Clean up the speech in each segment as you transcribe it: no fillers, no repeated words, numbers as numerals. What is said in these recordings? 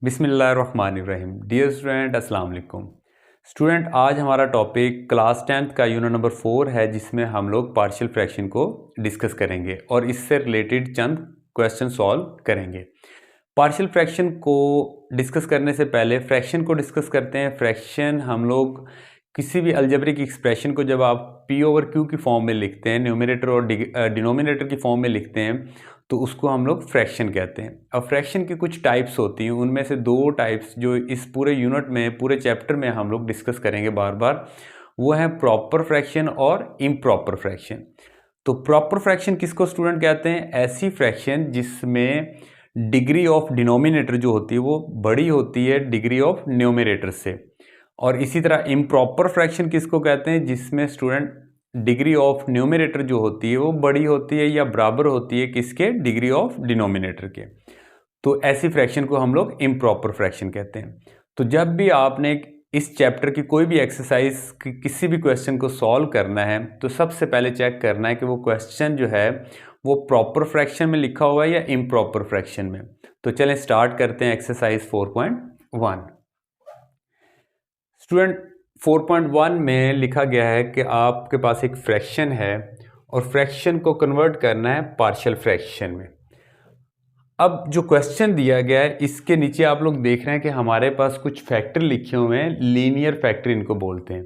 बिस्मिल्लाहिर्रहमानिर्रहीम। Dear student, अस्सलाम वालेकुम। स्टूडेंट, आज हमारा टॉपिक क्लास 10th का यूनिट नंबर 4 है, जिसमें हम लोग पार्शियल फ्रैक्शन को डिस्कस करेंगे और इससे रिलेटेड चंद क्वेश्चन सॉल्व करेंगे। पार्शियल फ्रैक्शन को डिस्कस करने से पहले फ्रैक्शन को डिस्कस करते हैं। फ्रैक्शन हम लोग किसी भी अलजेब्रिक एक्सप्रेशन को जब आप P/Q की फॉर्म में लिखते हैं, न्यूमरेटर और डिनोमिनेटर की फॉर्म में लिखते हैं, तो उसको हम लोग फ्रैक्शन कहते हैं। अब फ्रैक्शन की कुछ टाइप्स होती हैं, उनमें से दो टाइप्स जो इस पूरे यूनिट में, पूरे चैप्टर में हम लोग डिस्कस करेंगे बार बार, वो है प्रॉपर फ्रैक्शन और इम्प्रॉपर फ्रैक्शन। तो प्रॉपर फ्रैक्शन किसको स्टूडेंट कहते हैं? ऐसी फ्रैक्शन जिसमें डिग्री ऑफ डिनोमिनेटर जो होती है वो बड़ी होती है डिग्री ऑफ न्यूमरेटर से। और इसी तरह इम्प्रॉपर फ्रैक्शन किसको कहते हैं? जिसमें स्टूडेंट डिग्री ऑफ न्यूमरेटर जो होती है वो बड़ी होती है या बराबर होती है किसके? डिग्री ऑफ डिनोमिनेटर के। तो ऐसी फ्रैक्शन को हम लोग इम्प्रॉपर फ्रैक्शन कहते हैं। तो जब भी आपने इस चैप्टर की कोई भी एक्सरसाइज किसी भी क्वेश्चन को सॉल्व करना है, तो सबसे पहले चेक करना है कि वो क्वेश्चन जो है वो प्रॉपर फ्रैक्शन में लिखा हुआ है या इम्प्रॉपर फ्रैक्शन में। तो चलें स्टार्ट करते हैं एक्सरसाइज 4.1। स्टूडेंट, 4.1 में लिखा गया है कि आपके पास एक फ्रैक्शन है और फ्रैक्शन को कन्वर्ट करना है पार्शियल फ्रैक्शन में। अब जो क्वेश्चन दिया गया है इसके नीचे आप लोग देख रहे हैं कि हमारे पास कुछ फैक्टर लिखे हुए हैं, लीनियर फैक्टर इनको बोलते हैं।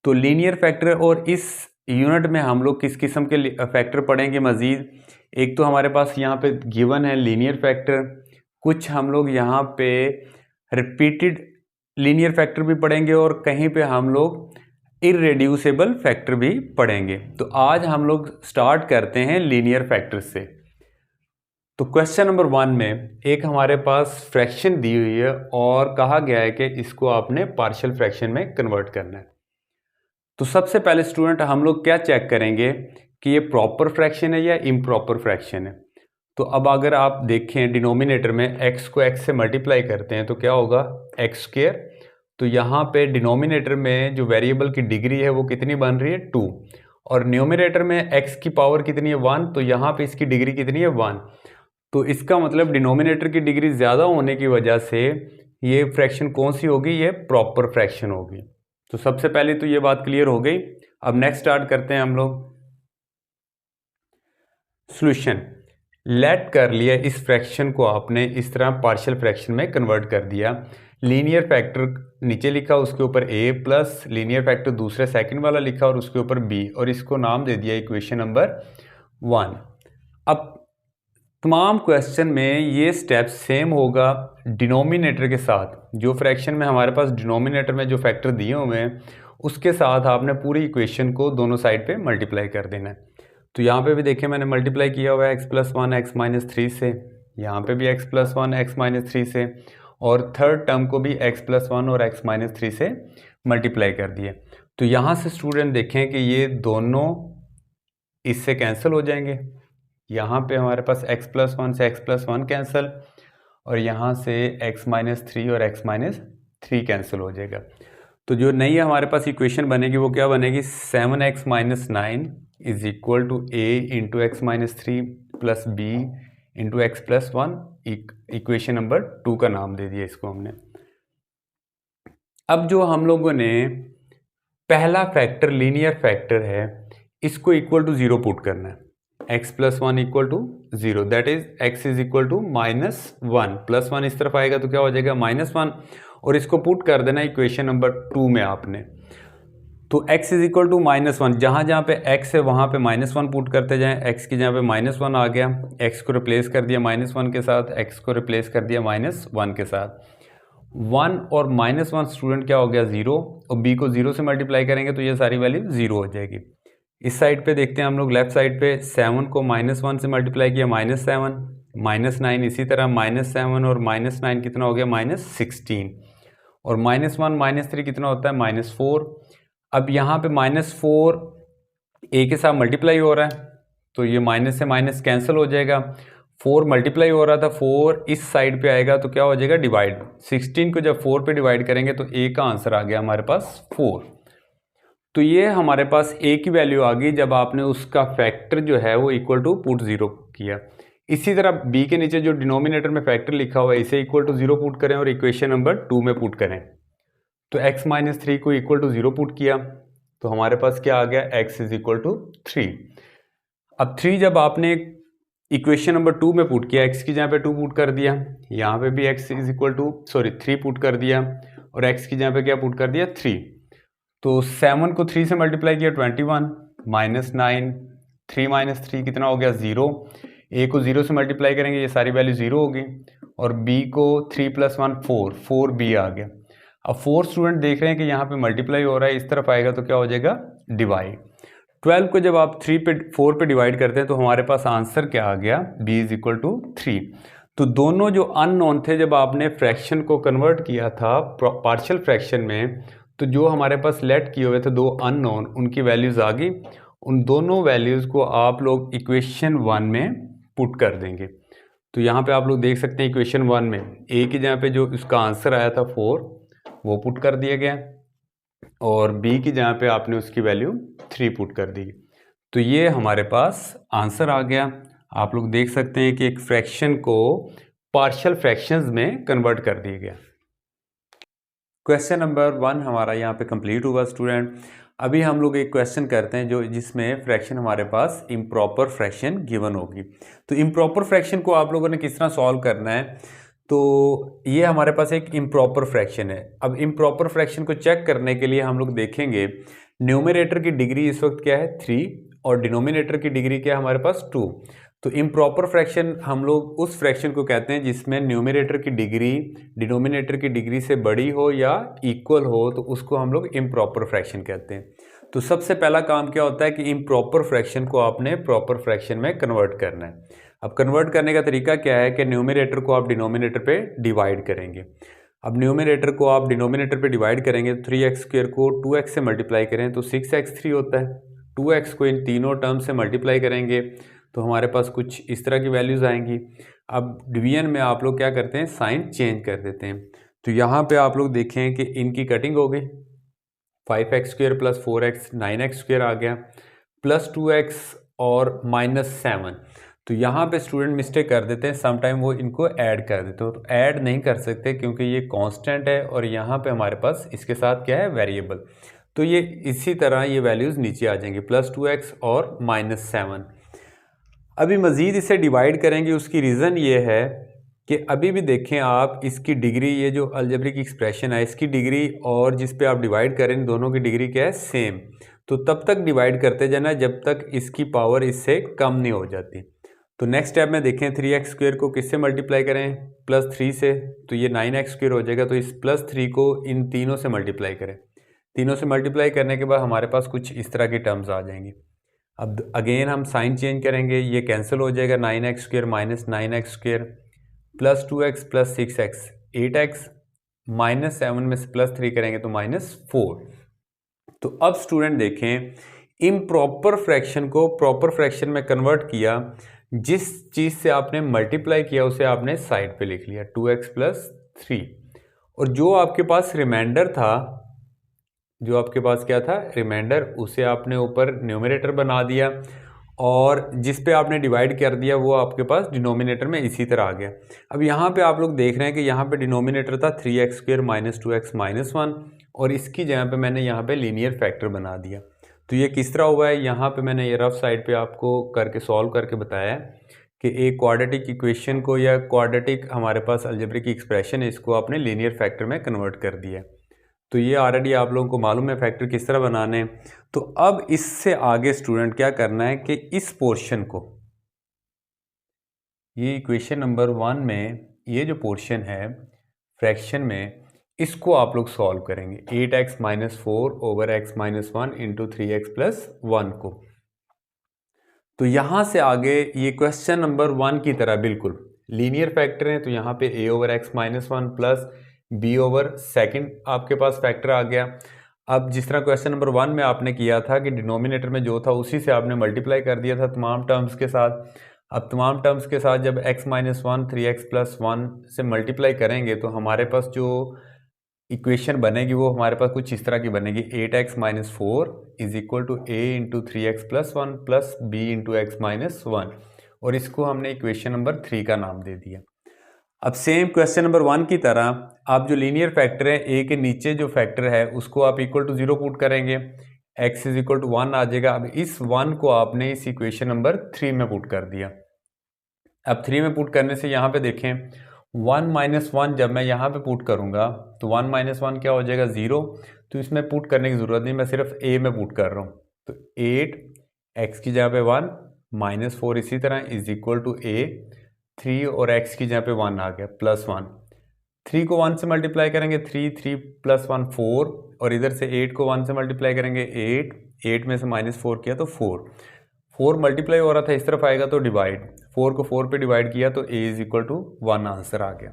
तो लीनियर फैक्टर, और इस यूनिट में हम लोग किस किस्म के फैक्टर पढ़ेंगे मज़ीद? एक तो हमारे पास यहाँ पे गिवन है लीनियर फैक्टर, कुछ हम लोग यहाँ पे रिपीटेड लीनियर फैक्टर भी पढ़ेंगे और कहीं पे हम लोग इररेड्यूसिबल फैक्टर भी पढ़ेंगे। तो आज हम लोग स्टार्ट करते हैं लीनियर फैक्टर से। तो क्वेश्चन नंबर 1 में एक हमारे पास फ्रैक्शन दी हुई है और कहा गया है कि इसको आपने पार्शियल फ्रैक्शन में कन्वर्ट करना है। तो सबसे पहले स्टूडेंट हम लोग क्या चेक करेंगे कि ये प्रॉपर फ्रैक्शन है या इम्प्रॉपर फ्रैक्शन है। तो अब अगर आप देखें डिनोमिनेटर में x को x से मल्टीप्लाई करते हैं तो क्या होगा? x²। तो यहाँ पे डिनोमिनेटर में जो वेरिएबल की डिग्री है वो कितनी बन रही है? 2। और न्यूमरेटर में x की पावर कितनी है? 1। तो यहाँ पे इसकी डिग्री कितनी है? 1। तो इसका मतलब डिनोमिनेटर की डिग्री ज़्यादा होने की वजह से ये फ्रैक्शन कौन सी होगी? ये प्रॉपर फ्रैक्शन होगी। तो सबसे पहले तो ये बात क्लियर हो गई। अब नेक्स्ट स्टार्ट करते हैं हम लोग। सॉल्यूशन लेट कर लिया, इस फ्रैक्शन को आपने इस तरह पार्शियल फ्रैक्शन में कन्वर्ट कर दिया। लीनियर फैक्टर नीचे लिखा, उसके ऊपर a प्लस लीनियर फैक्टर दूसरे सेकंड वाला लिखा और उसके ऊपर b, और इसको नाम दे दिया इक्वेशन नंबर 1। अब तमाम क्वेश्चन में ये स्टेप सेम होगा डिनोमिनेटर के साथ। जो फ्रैक्शन में हमारे पास डिनोमिनेटर में जो फैक्टर दिए हुए हैं उसके साथ आपने पूरी इक्वेशन को दोनों साइड पे मल्टीप्लाई कर देना है। तो यहाँ पे भी देखिए मैंने मल्टीप्लाई किया हुआ है x+1 x-3 से, यहाँ पे भी x+1 x-3 से, और थर्ड टर्म को भी x+1 और x-3 से मल्टीप्लाई कर दिए। तो यहाँ से स्टूडेंट देखें कि ये दोनों इससे कैंसिल हो जाएंगे। यहाँ पे हमारे पास x+1 से x+1 कैंसिल, और यहाँ से x-3 और x-3 कैंसिल हो जाएगा। तो जो नई हमारे पास इक्वेशन बनेगी वो क्या बनेगी? 7x-9 is equal to a into x-3 plus b into x+1। Equation number 2 का नाम दे दिया इसको हमने। अब जो हम लोगों ने पहला फैक्टर लीनियर फैक्टर है इसको इक्वल टू 0 पुट करना है। x+1 equal to 0, that is x is equal to -1। +1 इस तरफ आएगा तो क्या हो जाएगा? -1, और इसको पुट कर देना इक्वेशन नंबर 2 में आपने। तो x इज इक्वल टू -1, जहाँ पे x है वहाँ पे -1 पुट करते जाएं। x की जगह पे -1 आ गया, x को रिप्लेस कर दिया -1 के साथ, x को रिप्लेस कर दिया -1 के साथ। 1 और -1 स्टूडेंट क्या हो गया? 0, और b को 0 से मल्टीप्लाई करेंगे तो ये सारी वैल्यू 0 हो जाएगी। इस साइड पे देखते हैं हम लोग, लेफ्ट साइड पे 7 को -1 से मल्टीप्लाई किया -7, -9 इसी तरह -7 और -9 कितना हो गया? -16, और -1 -3 कितना होता है? -4। अब यहाँ पे -4 a के साथ मल्टीप्लाई हो रहा है तो ये माइनस से माइनस कैंसिल हो जाएगा। 4 मल्टीप्लाई हो रहा था, 4 इस साइड पे आएगा तो क्या हो जाएगा? डिवाइड। 16 को जब 4 पे डिवाइड करेंगे तो a का आंसर आ गया हमारे पास 4। तो ये हमारे पास a की वैल्यू आ गई जब आपने उसका फैक्टर जो है वो इक्वल टू पुट 0 किया। इसी तरह b के नीचे जो डिनोमिनेटर में फैक्टर लिखा हुआ है इसे इक्वल टू 0 पुट करें और इक्वेशन नंबर 2 में पुट करें। तो x माइनस 3 को इक्वल टू 0 पुट किया तो हमारे पास क्या आ गया, x इज इक्वल टू 3। अब 3 जब आपने इक्वेशन नंबर 2 में पुट किया, x की जगह पे 2 पुट कर दिया, यहाँ पे भी x is equal to 3 put कर दिया और x की जगह पे क्या पुट कर दिया, 3। तो 7 को 3 से मल्टीप्लाई किया 21 माइनस 9, 3 माइनस 3 कितना हो गया 0। a को 0 से मल्टीप्लाई करेंगे ये सारी वैल्यू 0 होगी और b को 3 प्लस 1 4b आ गया। अब 4 स्टूडेंट देख रहे हैं कि यहाँ पे मल्टीप्लाई हो रहा है, इस तरफ आएगा तो क्या हो जाएगा, डिवाइड। 12 को जब आप 4 पे डिवाइड करते हैं तो हमारे पास आंसर क्या आ गया, b इज इक्वल टू 3। तो दोनों जो अननोन थे जब आपने फ्रैक्शन को कन्वर्ट किया था पार्शियल फ्रैक्शन में, तो जो हमारे पास लेट किए हुए थे 2 अननोन, उनकी वैल्यूज आ गई। उन दोनों वैल्यूज को आप लोग इक्वेशन 1 में पुट कर देंगे। तो यहाँ पे आप लोग देख सकते हैं इक्वेशन 1 में a की जगह पे जो इसका आंसर आया था 4 वो पुट कर दिया गया और b की जगह पे आपने उसकी वैल्यू 3 पुट कर दी। तो ये हमारे पास आंसर आ गया। आप लोग देख सकते हैं कि एक फ्रैक्शन को पार्शियल फ्रैक्शंस में कन्वर्ट कर दिया गया। क्वेश्चन नंबर 1 हमारा यहाँ पे कंप्लीट हुआ स्टूडेंट। अभी हम लोग एक क्वेश्चन करते हैं जो जिसमें फ्रैक्शन हमारे पास इम्प्रॉपर फ्रैक्शन गिवन होगी। तो इम्प्रॉपर फ्रैक्शन को आप लोगों ने किस तरह सॉल्व करना है, तो ये हमारे पास एक इम्प्रॉपर फ्रैक्शन है। अब इम्प्रॉपर फ्रैक्शन को चेक करने के लिए हम लोग देखेंगे न्यूमरेटर की डिग्री इस वक्त क्या है 3 और डिनोमिनेटर की डिग्री क्या है हमारे पास 2। तो इम्प्रॉपर फ्रैक्शन हम लोग उस फ्रैक्शन को कहते हैं जिसमें न्यूमरेटर की डिग्री डिनोमिनेटर की डिग्री से बड़ी हो या इक्वल हो, तो उसको हम लोग इम्प्रॉपर फ्रैक्शन कहते हैं। तो सबसे पहला काम क्या होता है कि इम्प्रॉपर फ्रैक्शन को आपने प्रॉपर फ्रैक्शन में कन्वर्ट करना है। अब कन्वर्ट करने का तरीका क्या है कि न्यूमरेटर को आप डिनोमिनेटर पे डिवाइड करेंगे। अब न्यूमरेटर को आप डिनोमिनेटर पे डिवाइड करेंगे तो 3x² को 2x से मल्टीप्लाई करें तो 6x3 होता है। 2x को इन तीनों टर्म से मल्टीप्लाई करेंगे तो हमारे पास कुछ इस तरह की वैल्यूज आएंगी। अब डिवीजन में आप लोग क्या करते हैं, साइन चेंज कर देते हैं। तो यहाँ पे आप लोग देखें कि इनकी कटिंग हो गई, 5x² प्लस 4x 9x² आ गया प्लस 2x और माइनस 7। तो यहाँ पे स्टूडेंट मिस्टेक कर देते हैं, समटाइम वो इनको ऐड कर देते हो, तो ऐड नहीं कर सकते क्योंकि ये कांस्टेंट है और यहाँ पे हमारे पास इसके साथ क्या है, वेरिएबल। तो ये इसी तरह ये वैल्यूज़ नीचे आ जाएंगी प्लस 2x और माइनस 7। अभी मज़ीद इसे डिवाइड करेंगे, उसकी रीज़न ये है कि अभी भी देखें आप इसकी डिग्री, ये जो अलजेब्रिक एक्सप्रेशन है इसकी डिग्री और जिस पे आप डिवाइड करें दोनों की डिग्री क्या है, सेम। तो तब तक डिवाइड करते जाना जब तक इसकी पावर इससे कम नहीं हो जाती। तो नेक्स्ट स्टेप में देखें 3x² को किससे मल्टीप्लाई करें, प्लस 3 से, तो ये 9x² हो जाएगा। तो इस प्लस 3 को इन तीनों से मल्टीप्लाई करें, तीनों से मल्टीप्लाई करने के बाद हमारे पास कुछ इस तरह की टर्म्स आ जाएंगी। अब अगेन हम साइन चेंज करेंगे, ये कैंसिल हो जाएगा, 9x² minus 9x² plus 2x plus 6x 8x minus 7 में से प्लस 3 करेंगे तो -4। तो अब स्टूडेंट देखें इम्प्रॉपर फ्रैक्शन को प्रॉपर फ्रैक्शन में कन्वर्ट किया, जिस चीज़ से आपने मल्टीप्लाई किया उसे आपने साइड पे लिख लिया 2x प्लस 3, और जो आपके पास रिमाइंडर था, जो आपके पास क्या था रिमाइंडर, उसे आपने ऊपर न्यूमरेटर बना दिया और जिस पे आपने डिवाइड कर दिया वो आपके पास डिनोमिनेटर में इसी तरह आ गया। अब यहाँ पे आप लोग देख रहे हैं कि यहाँ पे डिनोमिनेटर था 3x² माइनस 2x माइनस 1 और इसकी जगह पे मैंने यहाँ पे लीनियर फैक्टर बना दिया। तो ये किस तरह हुआ है, यहाँ पे मैंने ये रफ साइड पे आपको करके सॉल्व करके बताया है कि एक क्वाड्रेटिक इक्वेशन को या क्वाड्रेटिक हमारे पास अलजेब्रिक एक्सप्रेशन है, इसको आपने लीनियर फैक्टर में कन्वर्ट कर दिया। तो ये ऑलरेडी आप लोगों को मालूम है फैक्टर किस तरह बनाने हैं। तो अब इससे आगे स्टूडेंट क्या करना है कि इस पोर्शन को, ये इक्वेशन नंबर 1 में ये जो पोर्शन है फ्रैक्शन में, इसको आप लोग सॉल्व करेंगे 8x minus 4 over x minus 1 into 3x plus 1 को। तो यहाँ से आगे ये क्वेश्चन नंबर 1 की तरह बिल्कुल लीनियर फैक्टर है, तो यहाँ पे a over x minus 1 plus b over second आपके पास फैक्टर आ गया। अब जिस तरह क्वेश्चन नंबर 1 में आपने किया था कि डिनोमिनेटर में जो था उसी से आपने मल्टीप्लाई कर दिया था तमाम टर्म्स के साथ। अब तमाम टर्म्स के साथ जब x माइनस 1 3x प्लस 1 से मल्टीप्लाई करेंगे तो हमारे पास जो इक्वेशन बनेगी वो हमारे पास कुछ इस तरह की बनेगी 8x minus 4 is equal to a into 3x plus 1 plus b into x minus 1। और इसको हमने इक्वेशन नंबर 3 का नाम दे दिया। अब सेम क्वेश्चन नंबर 1 की तरह आप जो लीनियर फैक्टर है ए के नीचे जो फैक्टर है उसको आप इक्वल टू 0 पुट करेंगे, x इज इक्वल टू 1 आ जाएगा। अब इस 1 को आपने इस इक्वेशन नंबर 3 में पुट कर दिया। अब 3 में पुट करने से यहाँ पे देखें 1 माइनस 1 जब मैं यहाँ पे पुट करूँगा तो 1 माइनस 1 क्या हो जाएगा 0। तो इसमें पुट करने की ज़रूरत नहीं, मैं सिर्फ a में पुट कर रहा हूँ। तो 8 x की जगह पे 1 माइनस 4 इसी तरह इज इक्वल टू a 3 और x की जगह पे 1 आ गया प्लस 1। 3 को 1 से मल्टीप्लाई करेंगे 3 प्लस 1 4 और इधर से 8 को 1 से मल्टीप्लाई करेंगे 8 में से माइनस 4 किया तो 4 मल्टीप्लाई हो रहा था, इस तरफ आएगा तो डिवाइड, 4 को 4 पे डिवाइड किया तो a is equal to 1 answer आ गया।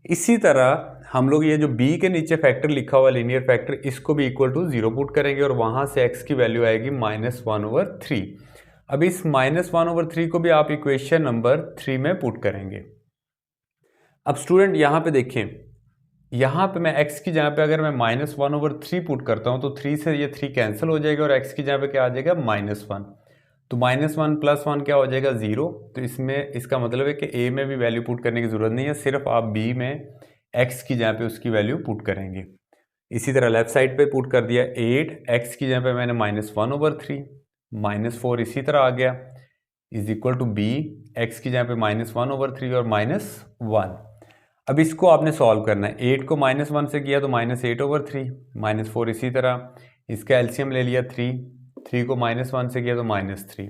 इसी तरह हम लोग ये जो b के नीचे फैक्टर लिखा हुआ लीनियर फैक्टर इसको भी इक्वल टू 0 पुट करेंगे और वहां से x की वैल्यू आएगी -1/3। अब इस -1/3 को भी आप इक्वेशन नंबर 3 में पुट करेंगे। अब स्टूडेंट यहाँ पे देखें, यहाँ पे मैं x की जगह पे अगर मैं -1/3 पुट करता हूँ तो 3 से ये 3 कैंसिल हो जाएगा और x की जगह पे क्या आ जाएगा -1। तो -1 प्लस 1 क्या हो जाएगा 0। तो इसमें इसका मतलब है कि a में भी वैल्यू पुट करने की ज़रूरत नहीं है, सिर्फ आप b में x की जगह पे उसकी वैल्यू पुट करेंगे। इसी तरह लेफ्ट साइड पे पुट कर दिया 8 x की जगह पे मैंने -1/3 -4 इसी तरह आ गया is equal to b x की जगह पे -1/3 और -1। अब इसको आपने सॉल्व करना है। 8 को -1 से किया तो -8/3 -4 इसी तरह, इसका एलसीएम ले लिया 3 को -1 से किया तो -3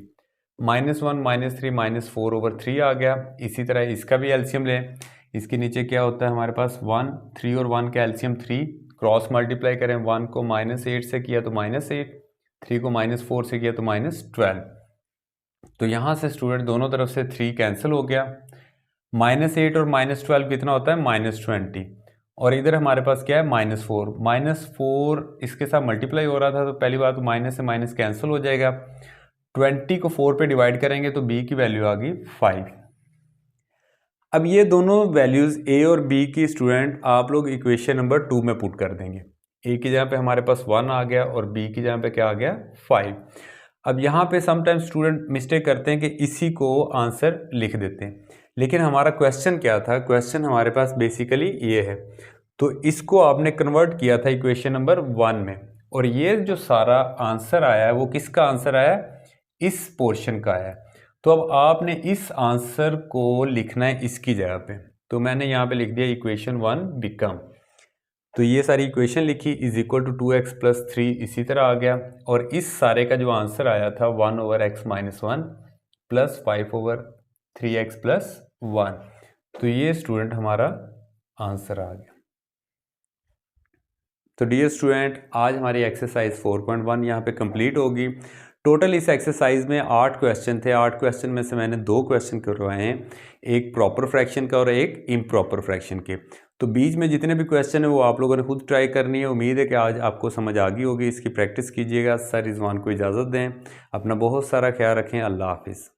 -1 -3 -4/3 आ गया। इसी तरह इसका भी एलसीएम लें, इसके नीचे क्या होता है हमारे पास 1 3 और 1 का एलसीएम 3, क्रॉस मल्टीप्लाई करें 1 को -8 से किया तो -8, 3 को -4 से किया तो -12। तो यहाँ से स्टूडेंट दोनों तरफ से 3 कैंसिल हो गया। -8 और -12 कितना होता है -20 और इधर हमारे पास क्या है -4 इसके साथ मल्टीप्लाई हो रहा था तो पहली बात तो माइनस से माइनस कैंसिल हो जाएगा। 20 को 4 पे डिवाइड करेंगे तो b की वैल्यू आ गई 5। अब ये दोनों वैल्यूज a और b की स्टूडेंट आप लोग इक्वेशन नंबर 2 में पुट कर देंगे। a की जगह पे हमारे पास 1 आ गया और b की जगह पे क्या आ गया 5। अब यहाँ पे समटाइम स्टूडेंट मिस्टेक करते हैं कि इसी को आंसर लिख देते हैं, लेकिन हमारा क्वेश्चन क्या था, क्वेश्चन हमारे पास बेसिकली ये है। तो इसको आपने कन्वर्ट किया था इक्वेशन नंबर 1 में और ये जो सारा आंसर आया है वो किसका आंसर आया है, इस पोर्शन का आया है। तो अब आपने इस आंसर को लिखना है इसकी जगह पे, तो मैंने यहाँ पे लिख दिया इक्वेशन 1 बिकम, तो ये सारी इक्वेशन लिखी is equal to 2x plus 3 इसी तरह आ गया और इस सारे का जो आंसर आया था 1/x-1 प्लस 5/3x प्लस 1। तो ये स्टूडेंट हमारा आंसर आ गया। तो डियर स्टूडेंट आज हमारी एक्सरसाइज 4.1 यहाँ पे कंप्लीट होगी। टोटल इस एक्सरसाइज में 8 क्वेश्चन थे। 8 क्वेश्चन में से मैंने 2 क्वेश्चन करवाए हैं, एक प्रॉपर फ्रैक्शन का और एक इम्प्रॉपर फ्रैक्शन के। तो बीच में जितने भी क्वेश्चन है वो आप लोगों ने खुद ट्राई करनी है। उम्मीद है कि आज आपको समझ आ गई होगी, इसकी प्रैक्टिस कीजिएगा। सर रिजवान को इजाज़त दें, अपना बहुत सारा ख्याल रखें। अल्लाह हाफिज़।